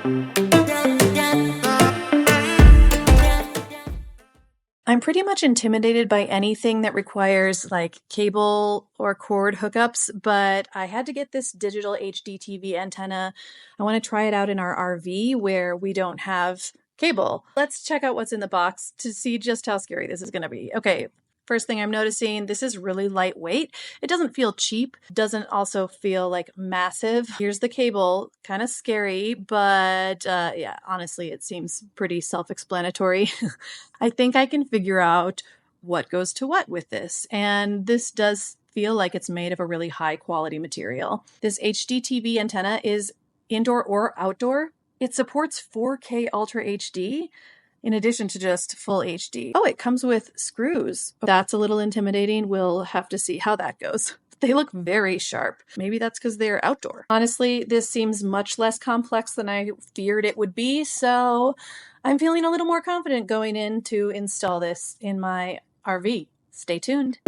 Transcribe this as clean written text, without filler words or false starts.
I'm pretty much intimidated by anything that requires like cable or cord hookups, but I had to get this digital HD TV antenna. I want to try it out in our RV where we don't have cable. Let's check out what's in the box to see just how scary this is going to be. Okay, first thing I'm noticing, this is really lightweight. It doesn't feel cheap, doesn't also feel like massive. Here's the cable, kind of scary, but yeah, honestly, it seems pretty self-explanatory. I think I can figure out what goes to what with this. And this does feel like it's made of a really high quality material. This HD TV antenna is indoor or outdoor. It supports 4K Ultra HD in addition to just full HD. Oh, it comes with screws. That's a little intimidating. We'll have to see how that goes. They look very sharp. Maybe that's because they're outdoor. Honestly, this seems much less complex than I feared it would be, so I'm feeling a little more confident going in to install this in my RV. Stay tuned.